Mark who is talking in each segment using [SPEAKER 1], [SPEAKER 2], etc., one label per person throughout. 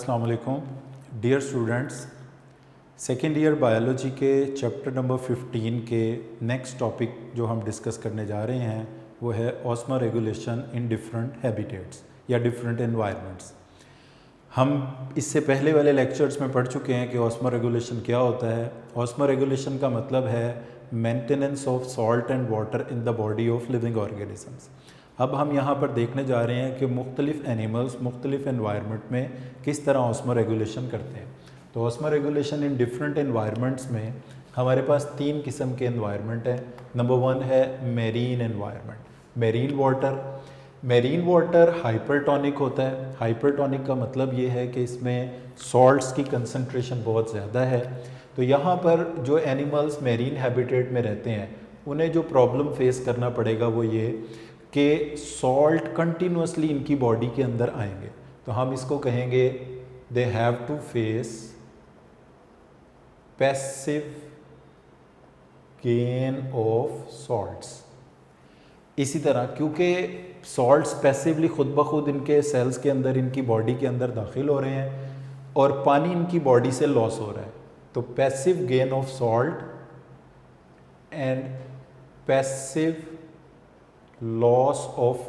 [SPEAKER 1] अस्सलाम वालेकुम dear students. Second year biology के चैप्टर नंबर 15 के नेक्स्ट टॉपिक जो हम डिस्कस करने जा रहे हैं वो है osmo regulation in different habitats या डिफरेंट एनवायरनमेंट्स। हम इससे पहले वाले लेक्चर्स में पढ़ चुके हैं कि ऑस्मो रेगुलेशन क्या होता है। ऑस्मो रेगुलेशन का मतलब है maintenance of salt and water in the body of living organisms. अब हम यहाँ पर देखने जा रहे हैं कि मुख्तलिफ़ एनिमल्स मुख्तलिफ़ एनवायरनमेंट में किस तरह ऑस्मो रेगुलेशन करते हैं। तो osmo regulation in different environments में हमारे पास 3 किस्म के एनवायरनमेंट हैं। नंबर 1 है marine environment. Marine water hypertonic होता है। हाइपरटोनिक का मतलब ये है कि इसमें सॉल्ट्स की कंसंट्रेशन बहुत ज़्यादा है। तो यहाँ पर जो एनिमल्स मेरीन हैबिटेट में रहते हैं उन्हें जो प्रॉब्लम फेस करना पड़ेगा वो ये कि सॉल्ट कंटिन्यूसली इनकी बॉडी के अंदर आएंगे। तो हम इसको कहेंगे they have to face passive gain of salts. इसी तरह क्योंकि सॉल्ट्स पैसिवली खुद ब खुद इनके सेल्स के अंदर इनकी बॉडी के अंदर दाखिल हो रहे हैं और पानी इनकी बॉडी से लॉस हो रहा है, तो passive gain of salt and passive loss of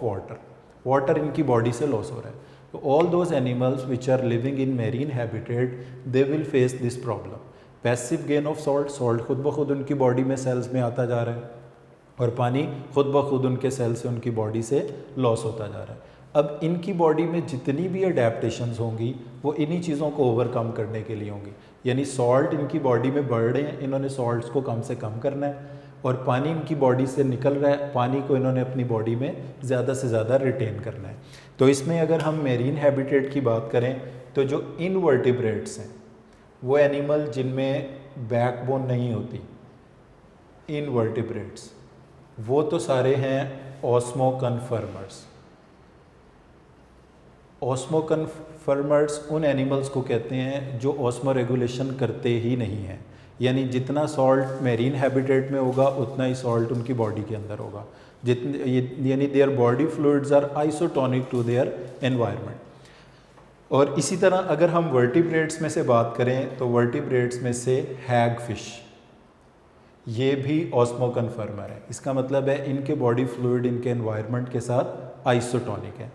[SPEAKER 1] water इनकी बॉडी से लॉस हो रहा है। तो all those animals which are living in marine habitat they will face this problem. Passive gain of salt खुद ब खुद उनकी बॉडी में सेल्स में आता जा रहा है और पानी खुद ब खुद उनके सेल से उनकी बॉडी से लॉस होता जा रहा है। अब इनकी बॉडी में जितनी भी अडेप्टेशंस होंगी वो इन्हीं चीज़ों को ओवरकम करने के लिए होंगी। यानी सॉल्ट इनकी बॉडी में बढ़ रहे हैं, इन्होंने सॉल्ट्स को कम से कम करना है, और पानी इनकी बॉडी से निकल रहा है, पानी को इन्होंने अपनी बॉडी में ज़्यादा से ज़्यादा रिटेन करना है। तो इसमें अगर हम मेरीन हैबिटेट की बात करें तो जो इनवर्टिब्रेट्स हैं वो एनिमल जिनमें बैकबोन नहीं होती, इनवर्टिब्रेट्स, वो तो सारे हैं ऑस्मो कन्फर्मर्स। ऑस्मो कन्फर्मर्स उन एनिमल्स को कहते हैं जो ऑस्मो रेगुलेशन करते ही नहीं हैं। यानी जितना सॉल्ट मेरीन हैबिटेट में होगा उतना ही सॉल्ट उनकी बॉडी के अंदर होगा। यानी their body fluids are isotonic to their environment. और इसी तरह अगर हम वर्टिब्रेट्स में से बात करें तो वर्टिब्रेट्स में से हैग फिश, ये भी ऑस्मो कन्फर्मर है। इसका मतलब है इनके बॉडी फ्लूइड इनके एनवायरनमेंट के साथ आइसोटोनिक है।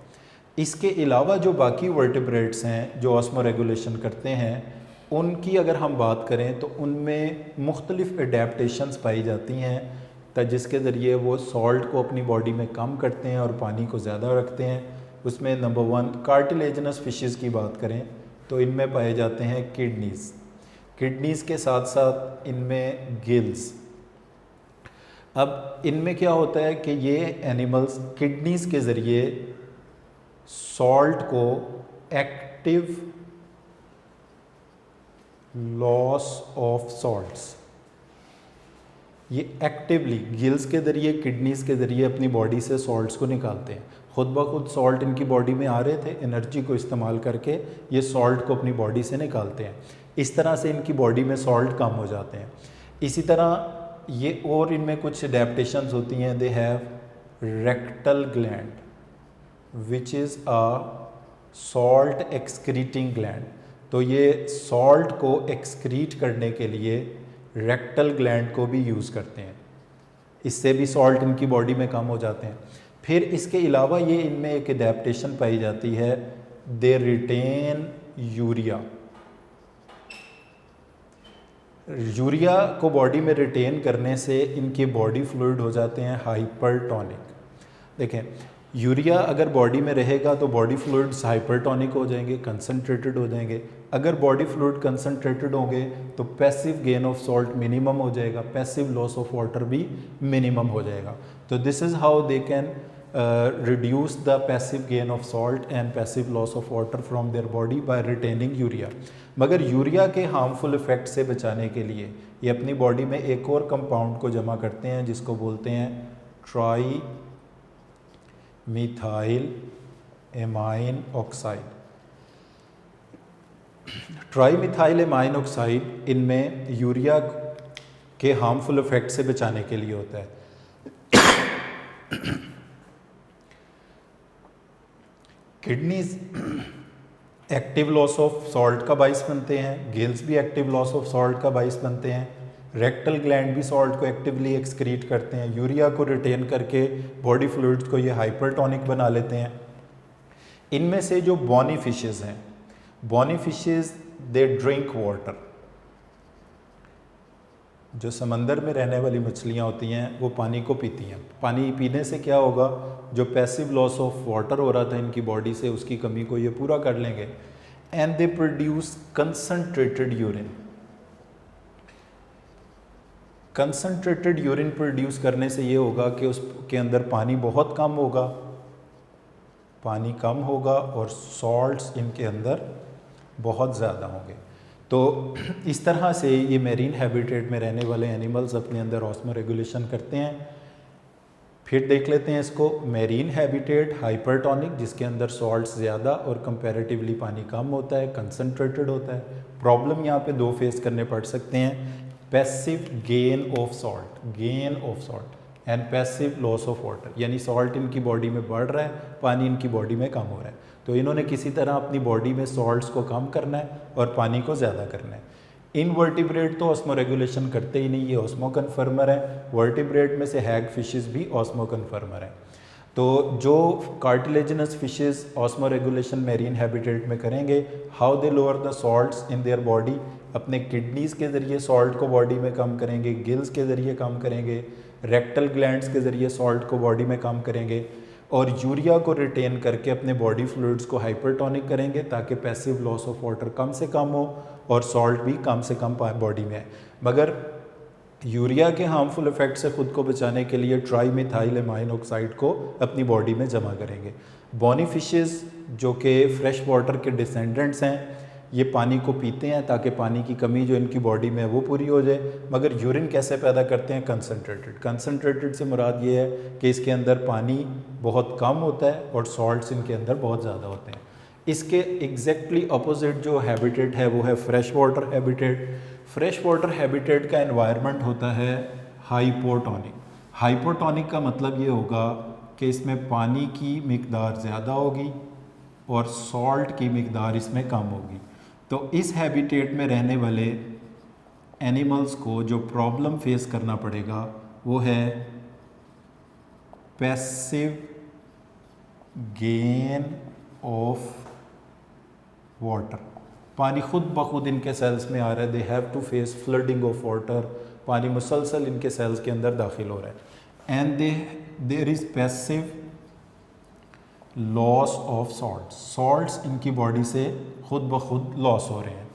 [SPEAKER 1] इसके अलावा जो बाकी वर्टिब्रेट्स हैं जो ऑस्मो रेगुलेशन करते हैं उनकी अगर हम बात करें तो उनमें मुख्तलिफ़ एडेप्टेशंस पाई जाती हैं जिसके ज़रिए वो सॉल्ट को अपनी बॉडी में कम करते हैं और पानी को ज़्यादा रखते हैं। उसमें नंबर 1 कार्टिलेजनस फिशेस की बात करें तो इनमें पाए जाते हैं किडनीज़ के साथ साथ इनमें गिल्स। अब इनमें क्या होता है कि ये एनिमल्स किडनीज़ के ज़रिए सॉल्ट को एक्टिव लॉस ऑफ सॉल्ट्स, ये एक्टिवली गिल्स के ज़रिए किडनीज़ के ज़रिए अपनी बॉडी से सॉल्ट्स को निकालते हैं। खुद ब खुद सॉल्ट इनकी बॉडी में आ रहे थे, एनर्जी को इस्तेमाल करके ये सॉल्ट को अपनी बॉडी से निकालते हैं। इस तरह से इनकी बॉडी में सॉल्ट कम हो जाते हैं। इसी तरह ये और इनमें कुछ अडेप्टेशंस होती हैं। They have rectal gland which is a salt excreting gland. तो ये सॉल्ट को एक्सक्रीट करने के लिए रेक्टल ग्लैंड को भी यूज़ करते हैं, इससे भी सॉल्ट इनकी बॉडी में कम हो जाते हैं। फिर इसके अलावा ये इनमें एक एडेप्टेशन पाई जाती है, दे रिटेन यूरिया को बॉडी में रिटेन करने से इनके बॉडी फ्लूइड हो जाते हैं हाइपरटोनिक। देखें, यूरिया अगर बॉडी में रहेगा तो बॉडी फ्लूइड्स हाइपरटोनिक हो जाएंगे, कंसनट्रेटेड हो जाएंगे। अगर बॉडी फ्लूइड कंसनट्रेटेड होंगे तो passive gain of salt minimum हो जाएगा, पैसिव लॉस ऑफ वाटर भी मिनिमम हो जाएगा। तो this is how they can reduce the passive gain of salt and passive loss of water from their body by retaining urea. मगर urea के harmful effect से बचाने के लिए ये अपनी बॉडी में एक और कंपाउंड को जमा करते हैं जिसको बोलते हैं tri methyl amine oxide. Trimethyl amine oxide इनमें यूरिया के हार्मफुल इफेक्ट से बचाने के लिए होता है। Kidneys active loss of salt का बाइस बनते हैं, गिल्स भी एक्टिव लॉस ऑफ सॉल्ट का बाइस बनते हैं, रेक्टल ग्लैंड भी सॉल्ट को एक्टिवली एक्सक्रीट करते हैं, यूरिया को रिटेन करके बॉडी फ्लूइड्स को ये हाइपरटोनिक बना लेते हैं। इनमें से जो बॉनी फिशेस हैं, bony fishes they drink water, जो समंदर में रहने वाली मछलियाँ होती हैं वो पानी को पीती हैं। पानी पीने से क्या होगा, जो पैसिव लॉस ऑफ वाटर हो रहा था इनकी बॉडी से, उसकी कमी को ये पूरा कर लेंगे। And they produce concentrated urine. Concentrated urine produce करने से ये होगा कि उसके अंदर पानी बहुत कम होगा, पानी कम होगा और सॉल्ट्स इनके अंदर बहुत ज़्यादा होंगे। तो इस तरह से ये मेरीन हैबिटेट में रहने वाले एनिमल्स अपने अंदर ऑस्मो रेगुलेशन करते हैं। फिर देख लेते हैं इसको, मेरीन हैबिटेट हाइपरटोनिक, जिसके अंदर सॉल्ट्स ज़्यादा और कंपैरेटिवली पानी कम होता है, कंसनट्रेटेड होता है। प्रॉब्लम यहाँ पे दो फेस करने पड़ सकते हैं, passive gain of salt and passive loss of water, यानी सॉल्ट इनकी बॉडी में बढ़ रहा है, पानी इनकी बॉडी में कम हो रहा है। तो इन्होंने किसी तरह अपनी बॉडी में सॉल्ट्स को कम करना है और पानी को ज़्यादा करना है। इनवर्टिब्रेट तो ऑस्मो रेगुलेशन करते ही नहीं, ये ऑस्मो कन्फर्मर है। वर्टिब्रेट में से हैग फिशेस भी ऑस्मो कन्फर्मर है। तो जो cartilaginous fishes osmo regulation marine habitat में करेंगे, how they lower the salts in their body, अपने किडनीज़ के ज़रिए सॉल्ट को बॉडी में कम करेंगे, गिल्स के ज़रिए कम करेंगे, रेक्टल ग्लैंड्स के ज़रिए सॉल्ट को बॉडी में कम करेंगे और यूरिया को रिटेन करके अपने बॉडी फ्लूइड्स को हाइपरटोनिक करेंगे ताकि पैसिव लॉस ऑफ वाटर कम से कम हो और सॉल्ट भी कम से कम बॉडी में है। मगर यूरिया के हार्मफुल इफेक्ट से ख़ुद को बचाने के लिए ट्राईमिथाइल एमाइन ऑक्साइड को अपनी बॉडी में जमा करेंगे। बॉनी फिशेस जो कि फ्रेश वाटर के डिसेंडेंट्स हैं, ये पानी को पीते हैं ताकि पानी की कमी जो इनकी बॉडी में है वो पूरी हो जाए। मगर यूरिन कैसे पैदा करते हैं, कंसनट्रेटेड से मुराद ये है कि इसके अंदर पानी बहुत कम होता है और सॉल्ट्स इनके अंदर बहुत ज़्यादा होते हैं। इसके एग्जैक्टली अपोजिट जो हैबिटेट है वो है fresh water habitat. Fresh water habitat का एनवायरनमेंट होता है हाइपोटोनिक। हाइपोटोनिक का मतलब ये होगा कि इसमें पानी की मिकदार ज़्यादा होगी और सॉल्ट की मिकदार इसमें कम होगी। तो इस हैबिटेट में रहने वाले एनिमल्स को जो प्रॉब्लम फेस करना पड़ेगा वो है पैसिव गेन ऑफ वाटर। पानी खुद ब खुद इनके सेल्स में आ रहा है, they have to face flooding of water, पानी मुसलसल इनके सेल्स के अंदर दाखिल हो रहा है। And there is passive loss of salts इनकी बॉडी से खुद ब खुद लॉस हो रहे हैं।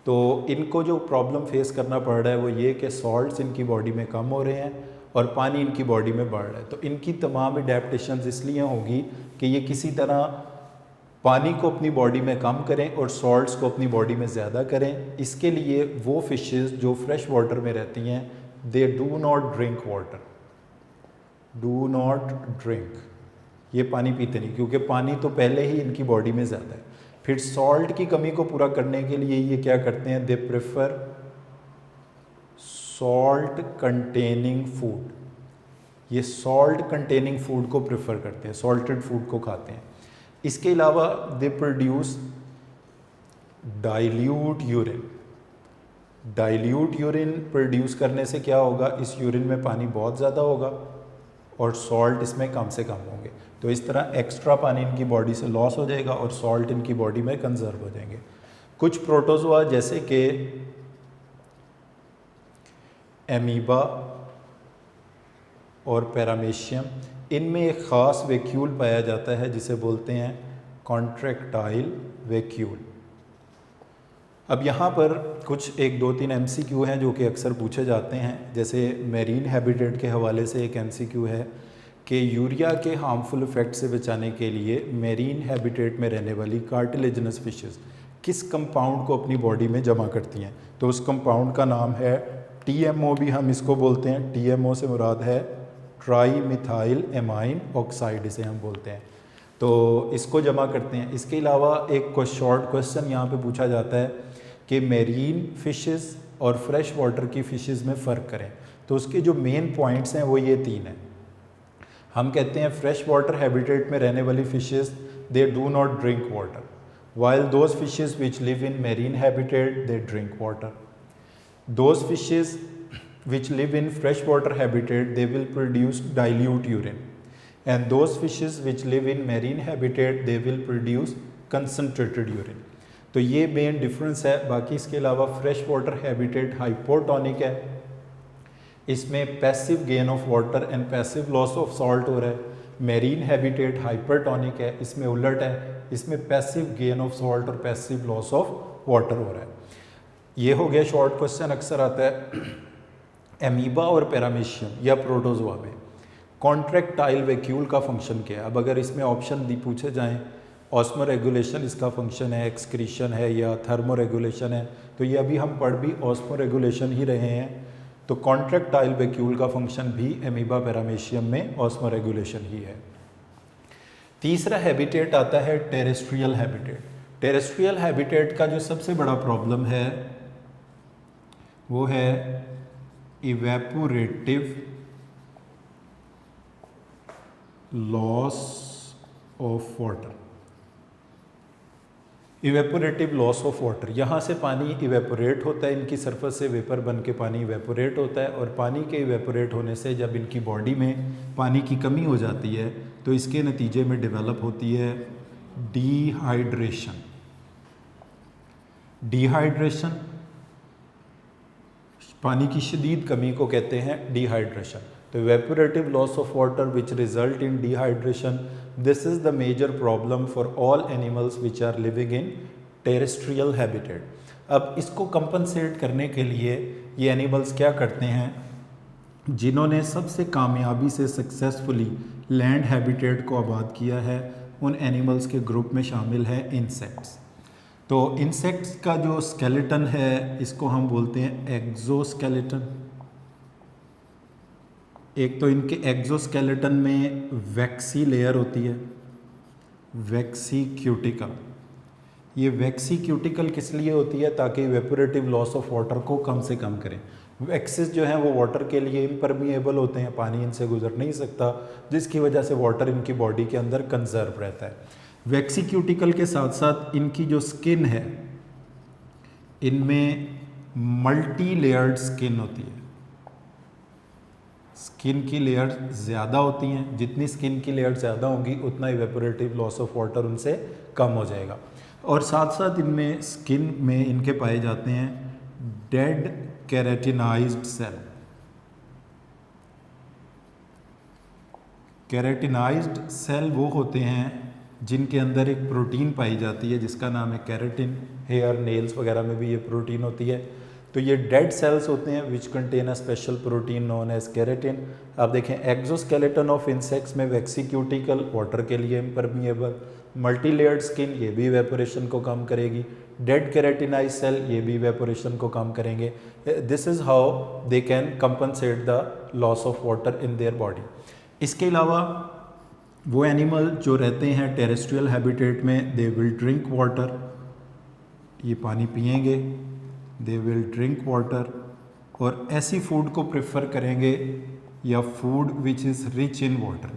[SPEAKER 1] तो इनको जो प्रॉब्लम फेस करना पड़ रहा है वो ये कि सॉल्ट्स इनकी बॉडी में कम हो रहे हैं और पानी इनकी बॉडी में बढ़ रहा है। तो इनकी तमाम अडेप्टेशंस इसलिए होगी कि ये किसी तरह पानी को अपनी बॉडी में कम करें और सॉल्ट्स को अपनी बॉडी में ज़्यादा करें। इसके लिए वो फिशेस जो फ्रेश वाटर में रहती हैं, दे डू नॉट ड्रिंक, ये पानी पीते नहीं, क्योंकि पानी तो पहले ही इनकी बॉडी में ज़्यादा है। फिर सॉल्ट की कमी को पूरा करने के लिए ये क्या करते हैं, they prefer salt containing food. ये सॉल्ट कंटेनिंग फूड को प्रेफर करते हैं, सॉल्टेड फूड को खाते हैं। इसके अलावा they produce dilute urine produce करने से क्या होगा, इस यूरिन में पानी बहुत ज़्यादा होगा और सॉल्ट इसमें कम से कम होंगे। तो इस तरह एक्स्ट्रा पानी इनकी बॉडी से लॉस हो जाएगा और सॉल्ट इनकी बॉडी में कंजर्व हो जाएंगे। कुछ प्रोटोजोआ जैसे कि एमीबा और पैरामेशियम, इनमें एक ख़ास वैक्यूल पाया जाता है जिसे बोलते हैं कॉन्ट्रैक्टाइल वैक्यूल। अब यहाँ पर कुछ 1-2-3 MCQ हैं जो कि अक्सर पूछे जाते हैं। जैसे मेरीन हैबिटेट के हवाले से एक MCQ है कि यूरिया के हार्मफुल इफ़ेक्ट से बचाने के लिए मेरीन हैबिटेट में रहने वाली कार्टिलेजिनस फिशेस किस कंपाउंड को अपनी बॉडी में जमा करती हैं। तो उस कंपाउंड का नाम है TMO, भी हम इसको बोलते हैं। TMO से मुराद है ट्राईमिथाइल एमाइन ऑक्साइड, इसे हम बोलते हैं। तो इसको जमा करते हैं। इसके अलावा एक शॉर्ट क्वेश्चन यहाँ पे पूछा जाता है कि मेरीन फिशेस और फ्रेश वाटर की फ़िशेस में फ़र्क करें। तो उसके जो मेन पॉइंट्स हैं वो ये 3 हैं। हम कहते हैं फ्रेश वाटर हैबिटेट में रहने वाली fishes they do not drink water, while those fishes which live in marine habitat they drink water. Those fishes which live in freshwater habitat they will produce dilute urine, and those fishes which live in marine habitat they will produce concentrated urine. तो ये main difference है। बाकी इसके अलावा fresh water habitat hypotonic है, इसमें passive gain of water and passive loss of salt हो रहा है। मेरीन हैबिटेट हाइपरटोनिक है, इसमें उलट है, इसमें पैसिव गेन ऑफ सॉल्ट और पैसिव लॉस ऑफ वाटर हो रहा है। ये हो गया शॉर्ट क्वेश्चन। अक्सर आता है एमीबा और पैरामीशियम या प्रोटोजोआ में कॉन्ट्रैक्टाइल वैक्यूल का फंक्शन क्या है। अब अगर इसमें ऑप्शन दी पूछे जाएं, ऑस्मो रेगुलेशन इसका फंक्शन है, एक्सक्रीशन है या थर्मो रेगुलेशन है, तो ये अभी हम पढ़ भी ऑस्मो रेगुलेशन ही रहे हैं। तो कॉन्ट्रैक्टाइल वैक्यूल का फंक्शन भी एमीबा पैरामीशियम में ऑस्मो रेगुलेशन ही है। तीसरा हैबिटेट आता है टेरेस्ट्रियल हैबिटेट। टेरेस्ट्रियल हैबिटेट का जो सबसे बड़ा प्रॉब्लम है वो है evaporative loss of water. Evaporative loss of water, यहाँ से पानी इवेपोरेट होता है, इनकी सरफेस से वेपर बन के पानी इवेपोरेट होता है, और पानी के इवेपोरेट होने से जब इनकी बॉडी में पानी की कमी हो जाती है तो इसके नतीजे में डेवलप होती है डिहाइड्रेशन। डिहाइड्रेशन, पानी की शदीद कमी को कहते हैं डिहाइड्रेशन। तो evaporative loss of water which result in dehydration, this is the major problem for all animals which are living in terrestrial habitat. अब इसको कंपनसेट करने के लिए ये एनिमल्स क्या करते हैं, जिन्होंने सबसे कामयाबी से सक्सेसफुली लैंड हैबिटेट को आबाद किया है, उन एनिमल्स के ग्रुप में शामिल है इंसेक्ट्स। तो इंसेक्ट्स का जो स्केलेटन है इसको हम बोलते हैं एक्सोस्केलेटन। एक तो इनके एक्सोस्केलेटन में वैक्सी लेयर होती है, वैक्सी क्यूटिकल। ये वैक्सी क्यूटिकल किस लिए होती है, ताकि इवेपोरेटिव लॉस ऑफ वाटर को कम से कम करें। वैक्सीज जो हैं वो वाटर के लिए इम्परमिएबल होते हैं, पानी इनसे गुजर नहीं सकता, जिसकी वजह से वाटर इनकी बॉडी के अंदर कंजर्व रहता है। वैक्सी क्यूटिकल के साथ साथ इनकी जो स्किन है इनमें मल्टी लेयर्ड स्किन होती है। स्किन की लेयर ज़्यादा होती हैं, जितनी स्किन की लेयर ज़्यादा होंगी उतना इवेपोरेटिव लॉस ऑफ वाटर उनसे कम हो जाएगा। और साथ साथ इनमें स्किन में इनके पाए जाते हैं dead keratinised cell. Keratinised cell वो होते हैं जिनके अंदर एक प्रोटीन पाई जाती है जिसका नाम है केराटिन। हेयर, नेल्स वगैरह में भी ये प्रोटीन होती है। तो ये डेड सेल्स होते हैं which contain a special protein known as keratin. आप देखें एक्सोस्केलेटन ऑफ इंसेक्ट्स में वैक्सी क्यूटिकल वाटर के लिए इम्परमिएबल, मल्टी लेयर्ड स्किन ये भी इवेपोरेशन को कम करेगी, डेड केराटिनाइज सेल ये भी इवेपोरेशन को कम करेंगे। This is how they can compensate the loss of water in their body. इसके अलावा वो एनिमल जो रहते हैं टेरेस्ट्रियल हैबिटेट में, दे विल ड्रिंक वाटर, ये पानी पिएंगे, दे विल ड्रिंक वाटर, और ऐसी फूड को प्रेफर करेंगे या food which is rich in water,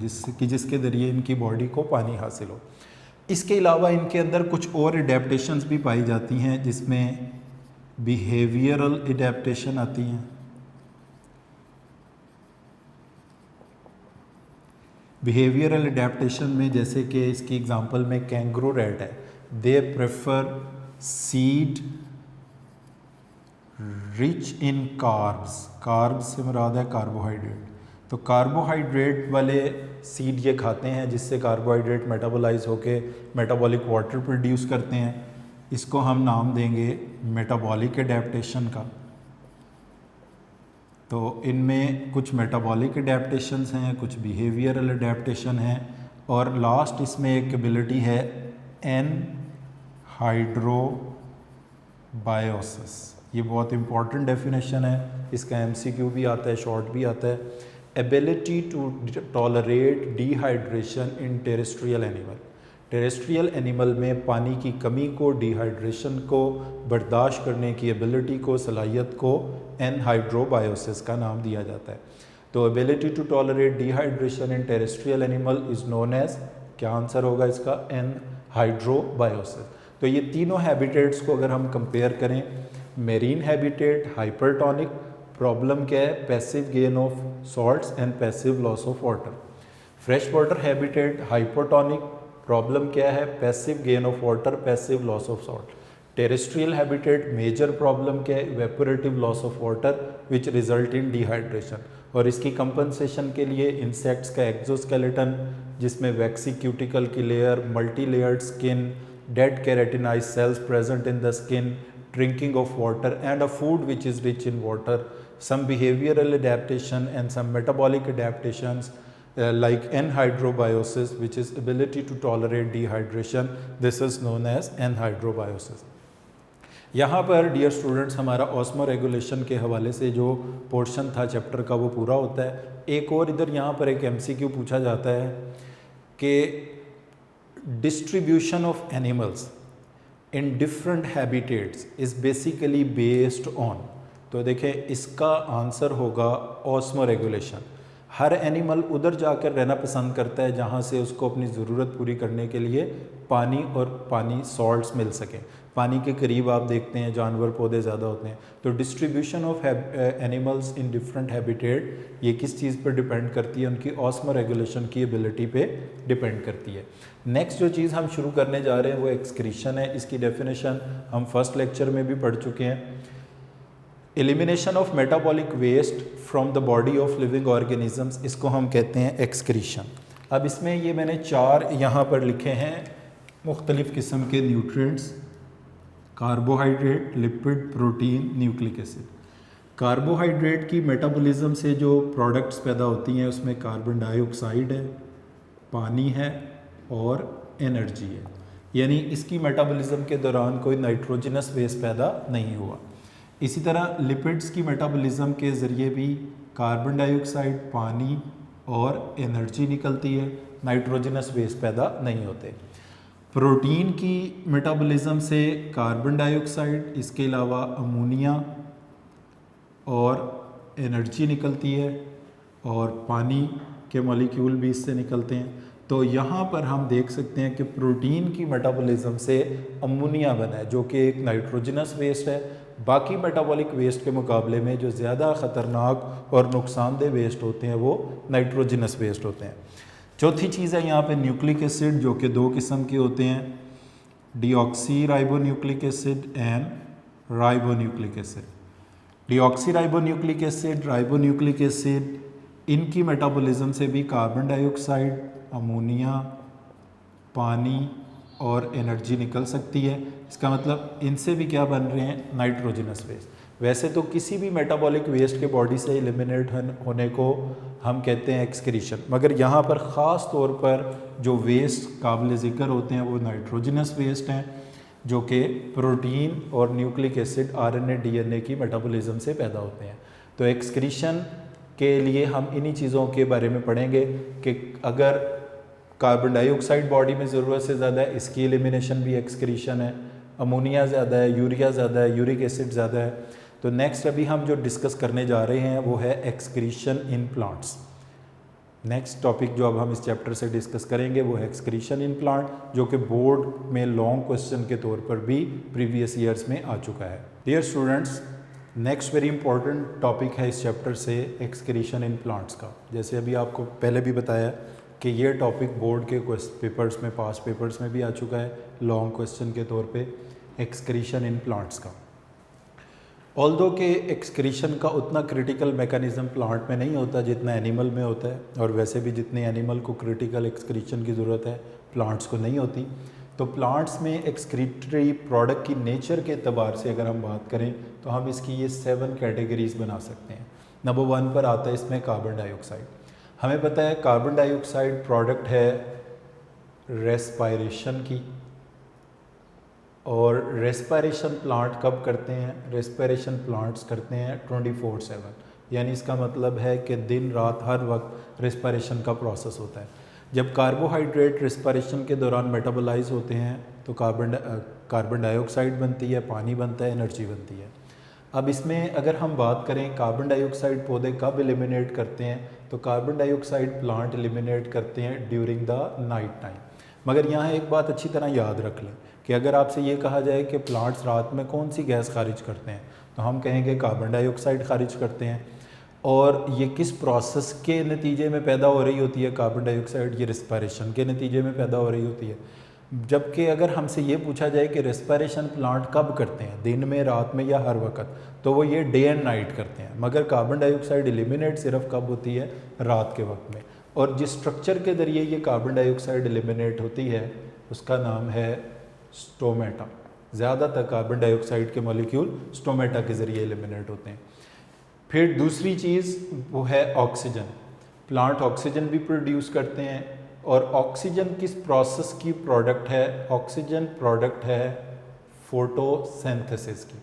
[SPEAKER 1] जिसके ज़रिए इनकी बॉडी को पानी हासिल हो। इसके अलावा इनके अंदर कुछ और एडेप्टेशंस भी पाई जाती हैं जिसमें बिहेवियरल एडेप्टेशन आती हैं। बिहेवियरल एडेप्टेशन में जैसे कि इसकी एग्जांपल में कैंगरू रैट है, they prefer seed rich in carbs. Carbs से मुराद है कार्बोहाइड्रेट। तो कार्बोहाइड्रेट वाले सीड ये खाते हैं जिससे कार्बोहाइड्रेट मेटाबोलाइज होके मेटाबॉलिक वाटर प्रोड्यूस करते हैं। इसको हम नाम देंगे मेटाबॉलिक एडेप्टेशन का। तो इनमें कुछ मेटाबॉलिक एडेप्टेशंस हैं, कुछ बिहेवियरल एडेप्टेशन हैं, और लास्ट इसमें एक एबिलिटी है एनहाइड्रोबायोसिस। ये बहुत इंपॉर्टेंट डेफिनेशन है, इसका एमसीक्यू भी आता है, शॉर्ट भी आता है। Ability to tolerate dehydration in terrestrial animal. Terrestrial animal में पानी की कमी को, डिहाइड्रेशन को बर्दाश्त करने की एबिलिटी को, सलाहियत को एनहाइड्रोबायोसिस का नाम दिया जाता है। तो ability to tolerate dehydration in terrestrial animal is known as, क्या आंसर होगा इसका, एनहाइड्रोबायोसिस। तो तो ये तीनों हैबिटेट्स को अगर हम कंपेयर करें, मेरीन हैबिटेट हाइपरटोनिक, प्रॉब्लम क्या है, passive gain of salts and passive loss of water. Fresh water habitat hypotonic, problem क्या है, passive gain of water, passive loss of salt. Terrestrial habitat major problem क्या है, evaporative loss of water which result in dehydration. और इसकी compensation के लिए insects का exoskeleton जिसमें वैक्सी क्यूटिकल की layer, multi layered skin, dead keratinize cells present in the skin, drinking of water and a food which is rich in water, some behavioral adaptation and some metabolic adaptations like anhydrobiosis, which is ability to tolerate dehydration. This is known as anhydrobiosis. यहाँ पर dear students हमारा osmo regulation के हवाले से जो portion था chapter का वो पूरा होता है। एक और इधर यहाँ पर एक MCQ पूछा जाता है कि distribution of animals in different habitats is basically based on, तो देखें इसका आंसर होगा ऑस्मो रेगुलेशन। हर एनिमल उधर जाकर रहना पसंद करता है जहाँ से उसको अपनी ज़रूरत पूरी करने के लिए पानी और पानी सॉल्ट्स मिल सकें। पानी के करीब आप देखते हैं जानवर पौधे ज़्यादा होते हैं। तो distribution of animals in different habitat ये किस चीज़ पर डिपेंड करती है, उनकी ऑस्मो रेगुलेशन की एबिलिटी पे डिपेंड करती है। नेक्स्ट जो चीज़ हम शुरू करने जा रहे हैं वो एक्सक्रीशन है। इसकी डेफिनेशन हम फर्स्ट लेक्चर में भी पढ़ चुके हैं। Elimination of metabolic waste from the body of living organisms, इसको हम कहते हैं एक्सक्रीशन। अब इसमें ये मैंने 4 यहाँ पर लिखे हैं मुख्तलिफ़ किस्म के nutrients, carbohydrate, lipid, protein, nucleic acid. Carbohydrate की मेटाबॉलिज्म से जो प्रोडक्ट्स पैदा होती हैं उसमें कार्बन डाइऑक्साइड है, पानी है और एनर्जी है, यानी इसकी मेटाबॉलिज्म के दौरान कोई नाइट्रोजनस वेस्ट पैदा नहीं हुआ। इसी तरह लिपिड्स की मेटाबॉलिज्म के ज़रिए भी कार्बन डाइऑक्साइड, पानी और एनर्जी निकलती है, नाइट्रोजनस वेस्ट पैदा नहीं होते। प्रोटीन की मेटाबॉलिज्म से कार्बन डाइऑक्साइड, इसके अलावा अमोनिया और एनर्जी निकलती है और पानी के मॉलिक्यूल भी इससे निकलते हैं। तो यहाँ पर हम देख सकते हैं कि प्रोटीन की मेटाबॉलिज्म से अमोनिया बना है जो कि एक नाइट्रोजनस वेस्ट है। बाकी मेटाबॉलिक वेस्ट के मुकाबले में जो ज़्यादा ख़तरनाक और नुकसानदेह वेस्ट होते हैं वो नाइट्रोजनस वेस्ट होते हैं। चौथी चीज़ है यहाँ पे न्यूक्लिक एसिड, जो कि 2 किस्म के होते हैं, deoxy ribonucleic acid and ribonucleic acid. Deoxy ribonucleic acid, ribonucleic acid, इनकी मेटाबॉलिज्म से भी कार्बन डाइऑक्साइड, अमोनिया, पानी और एनर्जी निकल सकती है। इसका मतलब इनसे भी क्या बन रहे हैं, नाइट्रोजनस वेस्ट। वैसे तो किसी भी मेटाबॉलिक वेस्ट के बॉडी से एलिमिनेट होने को हम कहते हैं एक्सक्रीशन, मगर यहाँ पर ख़ास तौर पर जो वेस्ट काबिल ज़िक्र होते हैं वो नाइट्रोजनस वेस्ट हैं जो कि प्रोटीन और न्यूक्लिक एसिड, RNA, DNA की मेटाबॉलिज्म से पैदा होते हैं। तो एक्सक्रीशन के लिए हम इन्हीं चीज़ों के बारे में पढ़ेंगे कि अगर कार्बन डाइऑक्साइड बॉडी में ज़रूरत से ज़्यादा है, इसकी एलिमिनेशन भी एक्सक्रीशन है, अमोनिया ज़्यादा है, यूरिया ज़्यादा है, यूरिक एसिड ज़्यादा है। तो नेक्स्ट अभी हम जो डिस्कस करने जा रहे हैं वो है excretion in plants. Next topic जो अब हम इस चैप्टर से डिस्कस करेंगे वो है एक्सक्रीशन इन प्लांट, जो कि बोर्ड में लॉन्ग क्वेश्चन के तौर पर भी प्रीवियस ईयर्स में आ चुका है। Dear students, next very important topic है इस चैप्टर से एक्सक्रीशन इन प्लांट्स का। जैसे अभी आपको पहले भी बताया कि ये टॉपिक बोर्ड के पेपर्स में, पास्ट पेपर्स में भी आ चुका है लॉन्ग क्वेश्चन के तौर पे, एक्सक्रीशन इन प्लांट्स का। ऑल्दो के एक्सक्रीशन का उतना क्रिटिकल मैकेनिज़्म प्लांट में नहीं होता जितना एनिमल में होता है, और वैसे भी जितने एनिमल को क्रिटिकल एक्सक्रीशन की ज़रूरत है प्लांट्स को नहीं होती। तो प्लांट्स में एक्सक्रीटरी प्रोडक्ट की नेचर के एतबार से अगर हम बात करें तो हम इसकी ये 7 कैटेगरीज बना सकते हैं। नंबर 1 पर आता है इसमें कार्बन डाइऑक्साइड। हमें पता है कार्बन डाइऑक्साइड प्रोडक्ट है रेस्पायरेशन की, और रेस्पायरेशन प्लांट कब करते हैं, रेस्पायरेशन प्लांट्स करते हैं 24/7, यानी इसका मतलब है कि दिन रात हर वक्त रेस्पायरेशन का प्रोसेस होता है। जब कार्बोहाइड्रेट रेस्पायरेशन के दौरान मेटाबोलाइज होते हैं तो कार्बन डाइऑक्साइड बनती है, पानी बनता है, एनर्जी बनती है। अब इसमें अगर हम बात करें कार्बन डाइऑक्साइड पौधे कब एलिमिनेट करते हैं, तो कार्बन डाइऑक्साइड प्लांट एलिमिनेट करते हैं ड्यूरिंग द नाइट टाइम। मगर यहाँ एक बात अच्छी तरह याद रख लें, कि अगर आपसे ये कहा जाए कि प्लांट्स रात में कौन सी गैस खारिज करते हैं, तो हम कहेंगे कार्बन डाइऑक्साइड खारिज करते हैं। और ये किस प्रोसेस के नतीजे में पैदा हो रही होती है कार्बन डाइऑक्साइड? ये रिस्पायरेशन के नतीजे में पैदा हो रही होती है। जबकि अगर हमसे ये पूछा जाए कि रेस्पिरेशन प्लांट कब करते हैं, दिन में, रात में या हर वक्त, तो वो ये डे एंड नाइट करते हैं। मगर कार्बन डाइऑक्साइड एलिमिनेट सिर्फ कब होती है? रात के वक्त में। और जिस स्ट्रक्चर के ज़रिए ये कार्बन डाइऑक्साइड एलिमिनेट होती है उसका नाम है स्टोमेटा। ज़्यादातर कार्बन डाइऑक्साइड के मॉलिक्यूल स्टोमेटा के ज़रिए एलिमिनेट होते हैं। फिर दूसरी चीज़ वो है ऑक्सीजन। प्लांट ऑक्सीजन भी प्रोड्यूस करते हैं। और ऑक्सीजन किस प्रोसेस की प्रोडक्ट है? ऑक्सीजन प्रोडक्ट है फोटोसिंथेसिस की।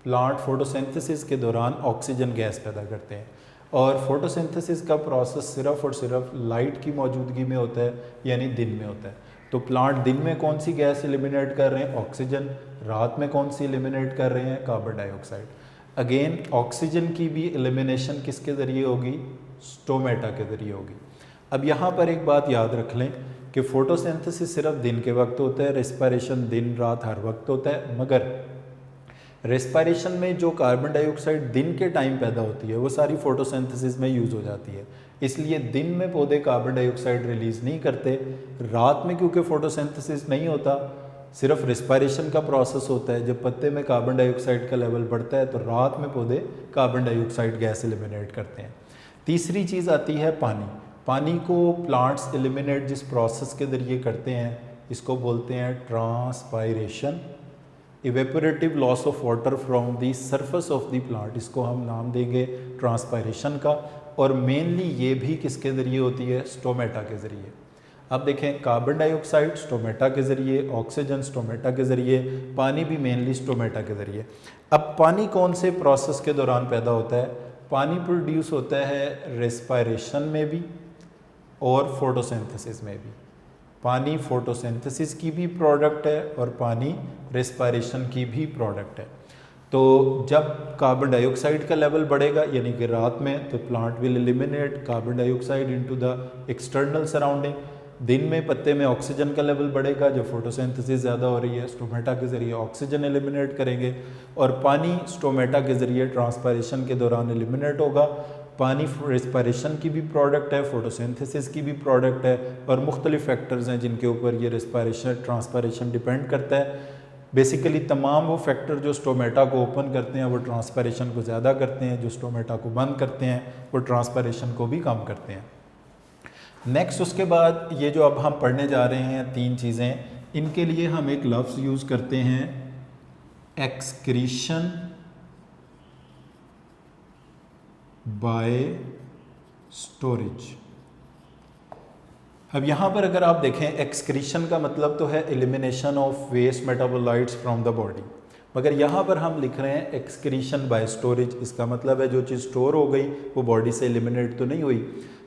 [SPEAKER 1] प्लांट फोटोसिंथेसिस के दौरान ऑक्सीजन गैस पैदा करते हैं। और फोटोसिंथेसिस का प्रोसेस सिर्फ और सिर्फ लाइट की मौजूदगी में होता है, यानी दिन में होता है। तो प्लांट दिन में कौन सी गैस एलिमिनेट कर रहे हैं? ऑक्सीजन। रात में कौन सी एलिमिनेट कर रहे हैं? Carbon dioxide. अगेन ऑक्सीजन की भी एलिमिनेशन किसके ज़रिए होगी? स्टोमेटा के ज़रिए होगी। अब यहाँ पर एक बात याद रख लें कि फोटोसिंथेसिस सिर्फ दिन के वक्त होता है, रेस्पिरेशन दिन रात हर वक्त होता है। मगर रेस्पिरेशन में जो कार्बन डाइऑक्साइड दिन के टाइम पैदा होती है वो सारी फोटोसिंथेसिस में यूज़ हो जाती है। इसलिए दिन में पौधे कार्बन डाइऑक्साइड रिलीज़ नहीं करते। रात में क्योंकि फोटोसिंथेसिस नहीं होता, सिर्फ रेस्पिरेशन का प्रोसेस होता है, जब पत्ते में कार्बन डाइऑक्साइड का लेवल बढ़ता है तो रात में पौधे कार्बन डाइऑक्साइड गैस एलिमिनेट करते हैं। तीसरी चीज़ आती है पानी। पानी को प्लांट्स एलिमिनेट जिस प्रोसेस के ज़रिए करते हैं इसको बोलते हैं transpiration, evaporative loss of water from the surface of the plant. इसको हम नाम देंगे ट्रांसपायरेशन का। और मेनली ये भी किसके ज़रिए होती है? स्टोमेटा के ज़रिए। अब देखें, कार्बन डाइऑक्साइड स्टोमेटा के ज़रिए, ऑक्सीजन स्टोमेटा के ज़रिए, पानी भी मेनली स्टोमेटा के ज़रिए। अब पानी कौन से प्रोसेस के दौरान पैदा होता है? पानी प्रोड्यूस होता है रेस्पिरेशन में भी और फोटोसिंथेसिस में भी। पानी फोटोसिंथेसिस की भी प्रोडक्ट है और पानी रेस्पिरेशन की भी प्रोडक्ट है। तो जब कार्बन डाइऑक्साइड का लेवल बढ़ेगा यानी कि रात में, तो plant will eliminate carbon dioxide into the external surrounding. दिन में पत्ते में ऑक्सीजन का लेवल बढ़ेगा, जब फोटोसिंथेसिस ज़्यादा हो रही है स्टोमेटा के ज़रिए ऑक्सीजन एलिमिनेट करेंगे। और पानी स्टोमेटा के ज़रिए ट्रांसपायरेशन के दौरान एलिमिनेट होगा। पानी रेस्पिरेशन की भी प्रोडक्ट है, फोटोसिंथेसिस की भी प्रोडक्ट है, और मुख्तलिफ फैक्टर्स हैं जिनके ऊपर ये रेस्पिरेशन ट्रांसपायरेशन डिपेंड करता है। बेसिकली तमाम वो फैक्टर जो स्टोमेटा को ओपन करते हैं वो ट्रांसपायरेशन को ज़्यादा करते हैं, जो स्टोमेटा को बंद करते हैं वो ट्रांसपायरेशन को भी कम करते हैं। नेक्स्ट उसके बाद ये जो अब हम पढ़ने जा रहे हैं तीन चीज़ें, इनके लिए हम एक लफ्ज़ यूज़ करते हैं एक्सक्रीशन बाय स्टोरेज। अब यहाँ पर अगर आप देखें, एक्सक्रीशन का मतलब तो है elimination of waste metabolites from the body, मगर यहाँ पर हम लिख रहे हैं एक्सक्रीशन बाय स्टोरेज। इसका मतलब है जो चीज़ स्टोर हो गई वो बॉडी से एलिमिनेट तो नहीं हुई।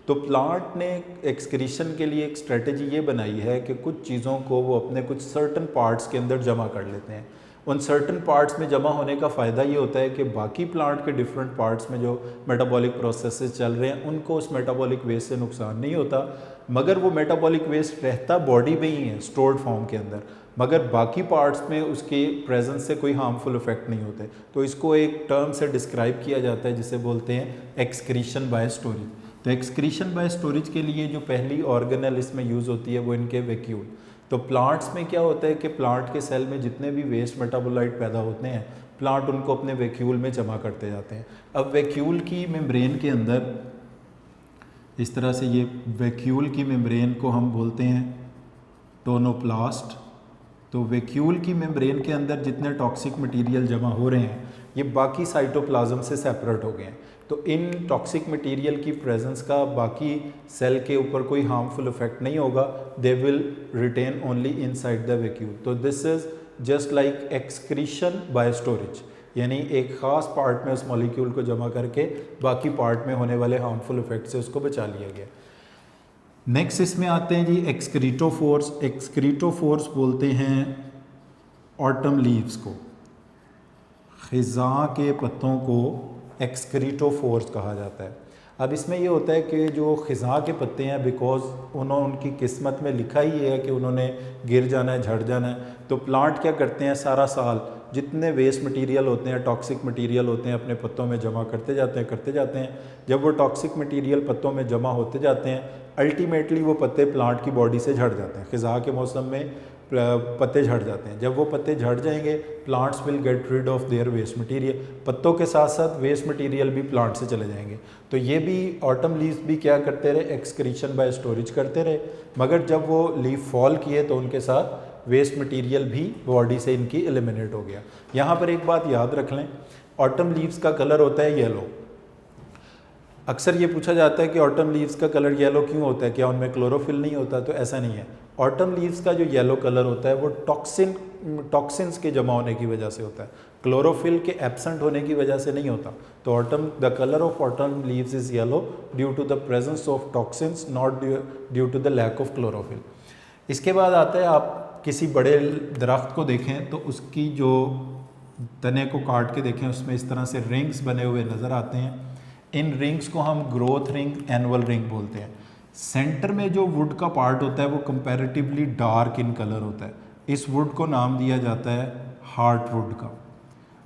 [SPEAKER 1] तो प्लांट ने एक्सक्रीशन के लिए एक स्ट्रेटजी ये बनाई है कि कुछ चीज़ों को वो अपने कुछ सर्टन पार्ट्स के अंदर जमा कर लेते हैं। उन सर्टन पार्ट्स में जमा होने का फ़ायदा ये होता है कि बाकी प्लांट के डिफरेंट पार्ट्स में जो मेटाबॉलिक प्रोसेसेस चल रहे हैं उनको उस मेटाबॉलिक वेस्ट से नुकसान नहीं होता, मगर वो मेटाबॉलिक वेस्ट रहता बॉडी में ही है स्टोर्ड फॉर्म के अंदर, मगर बाकी पार्ट्स में उसके प्रेजेंस से कोई हार्मफुल इफेक्ट नहीं होते। तो इसको एक टर्म से डिस्क्राइब किया जाता है जिसे बोलते हैं एक्सक्रीशन बाय स्टोरेज। तो एक्सक्रीशन बाय स्टोरेज के लिए जो पहली ऑर्गेनल इसमें यूज़ होती है वो इनके वैक्यूल। तो प्लांट्स में क्या होता है कि प्लांट के सेल में जितने भी वेस्ट मेटाबोलाइट पैदा होते हैं प्लांट उनको अपने वैक्यूल में जमा करते जाते हैं। अब वैक्यूल की मेम्ब्रेन के अंदर इस तरह से, ये वैक्यूल की मेम्ब्रेन को हम बोलते हैं टोनोप्लास्ट। तो वैक्यूल की मेम्ब्रेन के अंदर जितने टॉक्सिक मटेरियल जमा हो रहे हैं ये बाकी साइटोप्लाज्म से सेपरेट हो गए हैं। तो इन टॉक्सिक मटेरियल की प्रेजेंस का बाकी सेल के ऊपर कोई हार्मफुल इफेक्ट नहीं होगा, they will retain only inside the vacuole. तो this is just like excretion by storage, यानी एक ख़ास पार्ट में उस मॉलिक्यूल को जमा करके बाकी पार्ट में होने वाले हार्मफुल इफेक्ट से उसको बचा लिया गया। नेक्स्ट इसमें आते हैं जी एक्सक्रीटोफोर्स। एक्सक्रीटोफोर्स बोलते हैं ऑटम लीव्स को, ख़िज़ां के पत्तों को एक्सक्रीटोफोर्स कहा जाता है। अब इसमें ये होता है कि जो ख़िज़ा के पत्ते हैं, बिकॉज उनकी किस्मत में लिखा ही है कि उन्होंने गिर जाना है, झड़ जाना है, तो प्लांट क्या करते हैं, सारा साल जितने वेस्ट मटेरियल होते हैं, टॉक्सिक मटेरियल होते हैं, अपने पत्तों में जमा करते जाते हैं। जब वो टॉक्सिक मटेरियल पत्तों में जमा होते जाते हैं, अल्टीमेटली वो पत्ते प्लांट की बॉडी से झड़ जाते हैं। ख़िज़ा के मौसम में पत्ते झड़ जाते हैं। जब वो पत्ते झड़ जाएंगे, plants will get rid of their waste material. पत्तों के साथ साथ वेस्ट मटेरियल भी प्लांट से चले जाएंगे। तो ये भी ऑटम लीव्स भी क्या करते रहे, एक्सक्रीशन बाय स्टोरेज करते रहे, मगर जब वो लीफ फॉल किए तो उनके साथ वेस्ट मटेरियल भी बॉडी से इनकी एलिमिनेट हो गया। यहाँ पर एक बात याद रख लें, ऑटम लीव्स का कलर होता है येलो। अक्सर ये पूछा जाता है कि ऑटम लीव्स का कलर येलो क्यों होता है, क्या उनमें क्लोरोफिल नहीं होता? तो ऐसा नहीं है। ऑटम लीव्स का जो येलो कलर होता है वो टॉक्सिन्स के जमा होने की वजह से होता है, क्लोरोफिल के एब्सेंट होने की वजह से नहीं होता। तो the colour of autumn leaves is yellow due to the presence of toxins, not due to the lack of chlorophyll. इसके बाद आता है, आप किसी बड़े दरख्त को देखें तो उसकी जो तने को काट के देखें, उसमें इस तरह से रिंग्स बने हुए नज़र आते हैं। इन रिंग्स को हम ग्रोथ रिंग, एनुअल रिंग बोलते हैं। सेंटर में जो वुड का पार्ट होता है वो कंपैरेटिवली डार्क इन कलर होता है। इस वुड को नाम दिया जाता है हार्ट वुड का।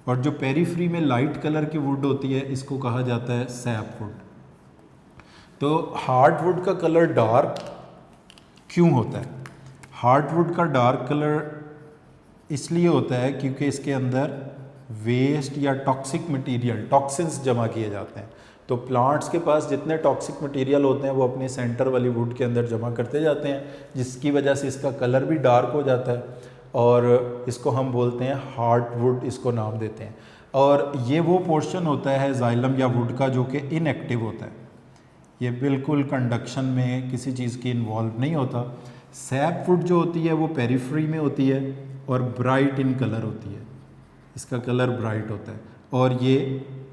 [SPEAKER 1] और जो पेरीफ्री में लाइट कलर की वुड होती है, इसको कहा जाता है सैप वुड। तो हार्ट वुड का कलर डार्क क्यों होता है? हार्ट वुड का डार्क कलर इसलिए होता है क्योंकि इसके अंदर वेस्ट या टॉक्सिक मटेरियल, टॉक्सिन्स जमा किए जाते हैं। तो प्लांट्स के पास जितने टॉक्सिक मटेरियल होते हैं वो अपने सेंटर वाली वुड के अंदर जमा करते जाते हैं, जिसकी वजह से इसका कलर भी डार्क हो जाता है और इसको हम बोलते हैं हार्ट वुड, इसको नाम देते हैं। और ये वो पोर्शन होता है जाइलम या वुड का जो कि इनएक्टिव होता है, ये बिल्कुल कंडक्शन में किसी चीज़ की इन्वॉल्व नहीं होता। सैप वुड जो होती है वो पेरीफ्री में होती है और ब्राइट इन कलर होती है, इसका कलर ब्राइट होता है और ये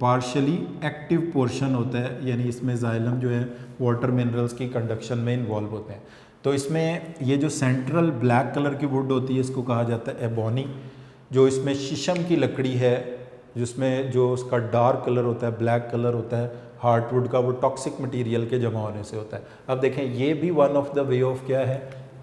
[SPEAKER 1] पार्शली एक्टिव पोर्शन होता है, यानी इसमें जाइलम जो है वाटर मिनरल्स की कंडक्शन में इन्वॉल्व होते हैं। तो इसमें ये जो सेंट्रल ब्लैक कलर की वुड होती है इसको कहा जाता है एबोनी। जो इसमें शीशम की लकड़ी है जिसमें जो उसका डार्क कलर होता है, ब्लैक कलर होता है हार्टवुड का, वो टॉक्सिक मटेरियल के जमा होने से होता है। अब देखें, ये भी one of the way of क्या है,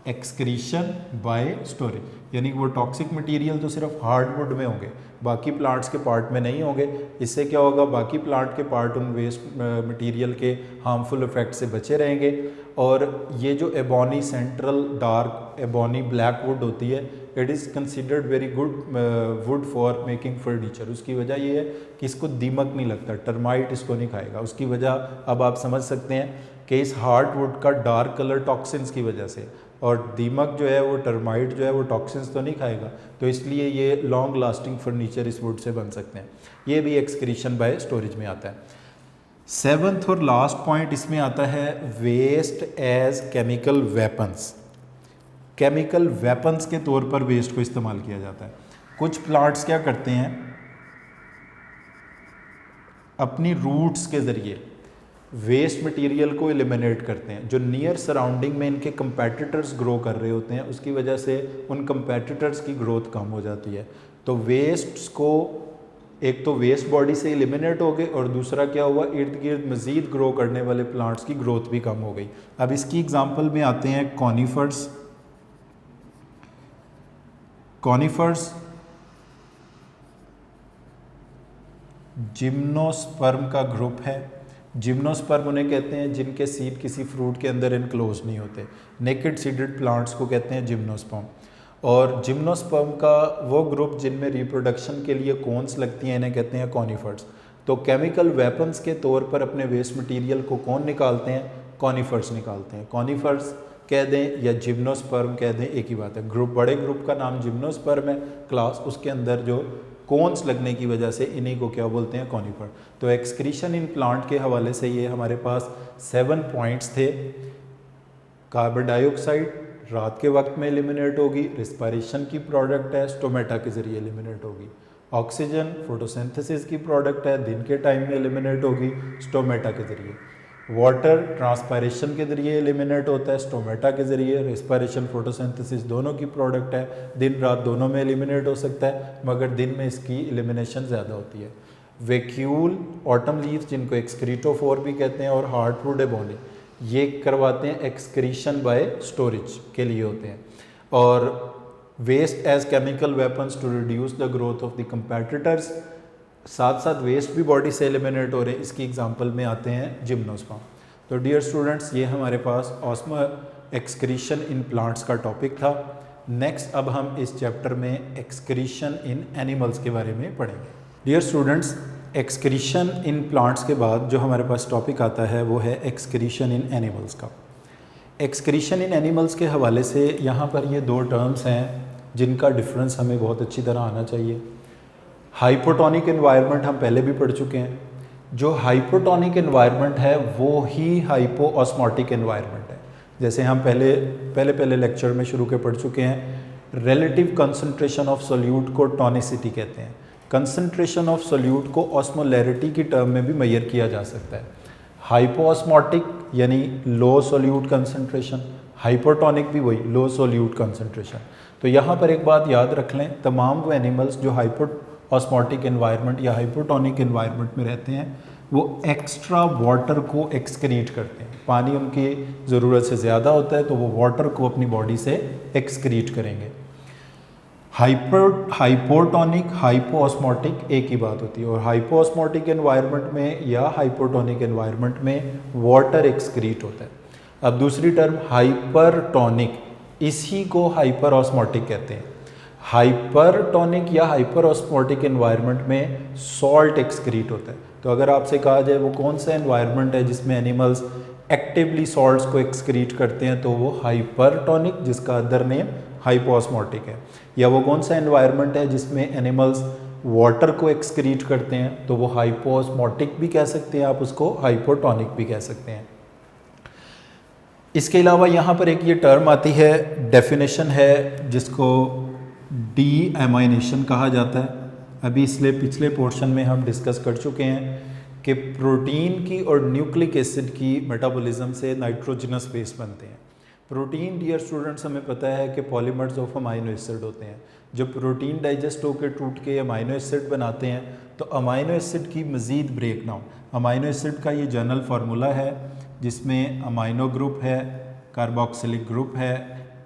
[SPEAKER 1] एक्सक्रीशन बाय स्टोरेज, यानी कि वो टॉक्सिक मटेरियल तो सिर्फ हार्डवुड में होंगे, बाकी प्लांट्स के पार्ट में नहीं होंगे। इससे क्या होगा, बाकी प्लांट के पार्ट उन वेस्ट मटेरियल के हार्मफुल इफेक्ट से बचे रहेंगे। और ये जो ebony central dark ebony black would होती है, it is considered very good would for making furniture. उसकी वजह ये है कि इसको दीमक नहीं लगता, टर्माइट इसको नहीं खाएगा। उसकी वजह अब आप समझ सकते हैं कि इस हार्डवुड का डार्क कलर टॉक्सिन्स की वजह से, और दीमक जो है वो टर्माइट जो है वो टॉक्सिन्स तो नहीं खाएगा, तो इसलिए ये लॉन्ग लास्टिंग फर्नीचर इस वुड से बन सकते हैं। ये भी एक्सक्रीशन बाय स्टोरेज में आता है। सेवन्थ और लास्ट पॉइंट इसमें आता है waste as chemical weapons. Chemical weapons के तौर पर वेस्ट को इस्तेमाल किया जाता है। कुछ प्लांट्स क्या करते हैं, अपनी रूट्स के ज़रिए वेस्ट मटेरियल को एलिमिनेट करते हैं। जो नियर सराउंडिंग में इनके कंपेटिटर्स ग्रो कर रहे होते हैं, उसकी वजह से उन कंपेटिटर्स की ग्रोथ कम हो जाती है। तो वेस्ट्स को एक तो वेस्ट बॉडी से एलिमिनेट हो गए, और दूसरा क्या हुआ, इर्द गिर्द मज़ीद ग्रो करने वाले प्लांट्स की ग्रोथ भी कम हो गई। अब इसकी एग्जांपल में आते हैं कॉनिफर्स। कॉनिफर्स जिम्नोस्पर्म का ग्रुप है। जिम्नोस्पर्म उन्हें कहते हैं जिनके सीड किसी फ्रूट के अंदर इनक्लोज नहीं होते। नेकेड सीडेड प्लांट्स को कहते हैं जिम्नोस्पर्म। और जिम्नोस्पर्म का वो ग्रुप जिनमें रिप्रोडक्शन के लिए कोन्स लगती हैं, इन्हें कहते हैं कॉनिफर्स। तो केमिकल वेपन्स के तौर पर अपने वेस्ट मटेरियल को कौन निकालते हैं, कॉनिफर्स निकालते हैं। कॉनिफर्स कह दें या जिम्नोस्पर्म कह दें, एक ही बात है। ग्रुप, बड़े ग्रुप का नाम जिम्नोस्पर्म है, क्लास उसके अंदर जो कोन्स लगने की वजह से इन्हीं को क्या बोलते हैं, कॉनिफर। तो एक्सक्रीशन इन प्लांट के हवाले से ये हमारे पास 7 पॉइंट्स थे। कार्बन डाइऑक्साइड रात के वक्त में एलिमिनेट होगी, रिस्पायरेशन की प्रोडक्ट है, स्टोमेटा के ज़रिए एलिमिनेट होगी। ऑक्सीजन फोटोसिंथेसिस की प्रोडक्ट है, दिन के टाइम में एलिमिनेट होगी, स्टोमेटा के ज़रिए। वाटर ट्रांसपायरेशन के ज़रिए एलिमिनेट होता है, स्टोमेटा के ज़रिए। रिस्पायरेशन फोटोसिंथेसिस दोनों की प्रोडक्ट है, दिन रात दोनों में एलिमिनेट हो सकता है, मगर दिन में इसकी एलिमिनेशन ज़्यादा होती है। वैक्यूल, ऑटम लीव्स जिनको एक्सक्रीटोफोर भी कहते हैं, और हार्डवुड एबोनी, ये करवाते हैं एक्सक्रीशन बाय स्टोरेज के लिए होते हैं। और waste as chemical weapons to reduce the growth of the competitors, साथ साथ वेस्ट भी बॉडी से एलिमिनेट हो रहे हैं। इसकी एग्जांपल में आते हैं जिम्नोस्पर्म। तो डियर स्टूडेंट्स, ये हमारे पास ऑस्मो एक्सक्रीशन इन प्लांट्स का टॉपिक था। नेक्स्ट अब हम इस चैप्टर में एक्सक्रीशन इन एनिमल्स के बारे में पढ़ेंगे। Dear students, excretion in plants के बाद जो हमारे पास टॉपिक आता है वो है एक्सक्रीशन इन एनिमल्स का। एक्सक्रीशन इन एनिमल्स के हवाले से यहाँ पर ये दो टर्म्स हैं जिनका डिफरेंस हमें बहुत अच्छी तरह आना चाहिए। हाइपोटोनिक एनवायरनमेंट हम पहले भी पढ़ चुके हैं। जो हाइपोटोनिक एनवायरनमेंट है वो ही हाइपोऑस्मोटिक एनवायरनमेंट है। जैसे हम पहले लेक्चर में शुरू के पढ़ चुके हैं, रिलेटिव कंसंट्रेशन ऑफ सोल्यूट को टॉनिसिटी कहते हैं। कंसंट्रेशन ऑफ सोल्यूट को ऑस्मोलैरिटी की टर्म में भी मेजर किया जा सकता है। हाइपोऑस्मोटिक यानी लो सोल्यूट कंसंट्रेशन, हाइपोटोनिक भी वही लो सोल्यूट कंसंट्रेशन। तो यहाँ पर एक बात याद रख लें, तमाम वो एनिमल्स जो हाइपोऑस्मोटिक एनवायरनमेंट या हाइपोटोनिक एनवायरनमेंट में रहते हैं वो एक्स्ट्रा वाटर को एक्सक्रीट करते हैं। पानी उनकी ज़रूरत से ज़्यादा होता है तो वो वाटर को अपनी बॉडी से एक्सक्रीट करेंगे। हाइपोटोनिक हाइपोऑस्मोटिक एक ही बात होती है, और हाइपोऑस्मोटिक एनवायरनमेंट में या हाइपोटोनिक एनवायरनमेंट में वाटर एक्सक्रीट होता है। अब दूसरी टर्म हाइपरटोनिक, इसी को हाइपरऑस्मोटिक कहते हैं। हाइपरटोनिक या हाइपरऑस्मोटिक एनवायरनमेंट में सॉल्ट एक्सक्रीट होता है। तो अगर आपसे कहा जाए वो कौन सा एनवायरनमेंट है जिसमें एनिमल्स एक्टिवली सॉल्ट्स को एक्सक्रीट करते हैं, तो वो हाइपरटोनिक, जिसका अदर नेम हाइपोऑस्मोटिक है। या वो कौन सा एनवायरनमेंट है जिसमें एनिमल्स वाटर को एक्सक्रीट करते हैं, तो वो हाइपोऑस्मोटिक भी कह सकते हैं, आप उसको हाइपोटोनिक भी कह सकते हैं। इसके अलावा यहाँ पर एक ये टर्म आती है, डेफिनेशन है, जिसको डी एमाइनेशन कहा जाता है। अभी इसलिए पिछले पोर्शन में हम डिस्कस कर चुके हैं कि प्रोटीन की और न्यूक्लिक एसिड की मेटाबॉलिज्म से नाइट्रोजनस बेस बनते हैं। प्रोटीन, डियर स्टूडेंट्स, हमें पता है कि पॉलीमर्स ऑफ अमाइनो एसिड होते हैं। जब प्रोटीन डाइजेस्ट होकर टूट के अमाइनो एसिड बनाते हैं तो अमाइनो एसिड की मज़ीद ब्रेक ना हो। अमाइनो एसिड का ये जनरल फार्मूला है जिसमें अमाइनो ग्रुप है, कार्बोक्सिलिक ग्रुप है,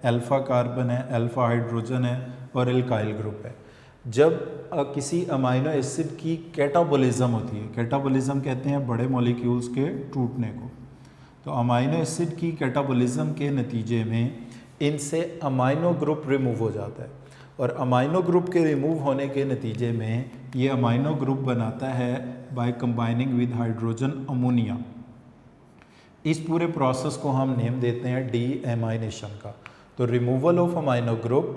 [SPEAKER 1] अल्फ़ा कार्बन है, अल्फ़ा हाइड्रोजन है और एल्काइल ग्रुप है। जब किसी अमाइनो एसिड की कैटाबॉलिज्म होती है, कैटाबॉलिज्म कहते हैं बड़े मॉलिक्यूल्स के टूटने को, तो अमाइनो एसिड की कैटाबॉलिज्म के नतीजे में इनसे अमाइनो ग्रुप रिमूव हो जाता है, और अमाइनो ग्रुप के रिमूव होने के नतीजे में ये अमाइनो ग्रुप बनाता है by combining with hydrogen ammonia. इस पूरे प्रोसेस को हम नेम देते हैं डी एमाइनेशन का। तो removal of amino group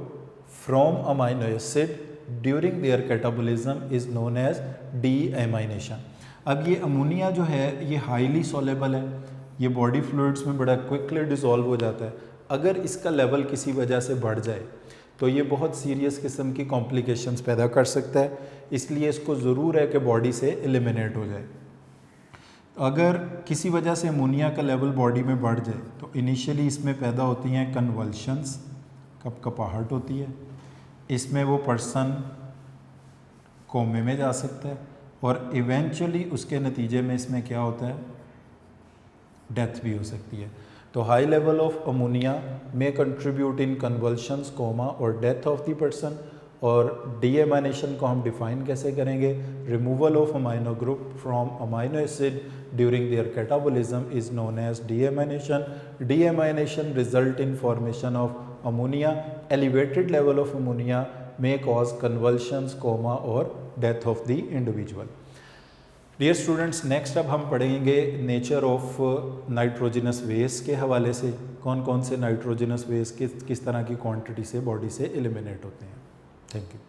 [SPEAKER 1] from amino acid during their catabolism is known as deamination. अब ये अमोनिया जो है ये हाईली सोलेबल है, ये बॉडी फ्लूइड्स में बड़ा क्विकली डिसॉल्व हो जाता है। अगर इसका लेवल किसी वजह से बढ़ जाए तो ये बहुत सीरियस किस्म की कॉम्प्लिकेशंस पैदा कर सकता है, इसलिए इसको ज़रूर है कि बॉडी से एलिमिनेट हो जाए। अगर किसी वजह से अमोनिया का लेवल बॉडी में बढ़ जाए तो इनिशियली इसमें पैदा होती हैं कन्वल्शंस, कपकपाहट होती है, इसमें वो पर्सन कोमे में जा सकता है, और इवेंचुअली उसके नतीजे में इसमें क्या होता है, डेथ भी हो सकती है। तो high level of ammonia may contribute in convulsions, coma और डेथ ऑफ द पर्सन। और डीएमाइनेशन को हम डिफाइन कैसे करेंगे, removal of amino group from amino acid during their catabolism is known as deamination. Deamination result in formation of ammonia, elevated level of ammonia may cause convulsions, coma और death of the individual. Dear students, next अब हम पढ़ेंगे nature of nitrogenous waste के हवाले से, कौन कौन से नाइट्रोजनस वेस्ट किस तरह की क्वांटिटी से बॉडी से एलिमिनेट होते हैं। Thank you.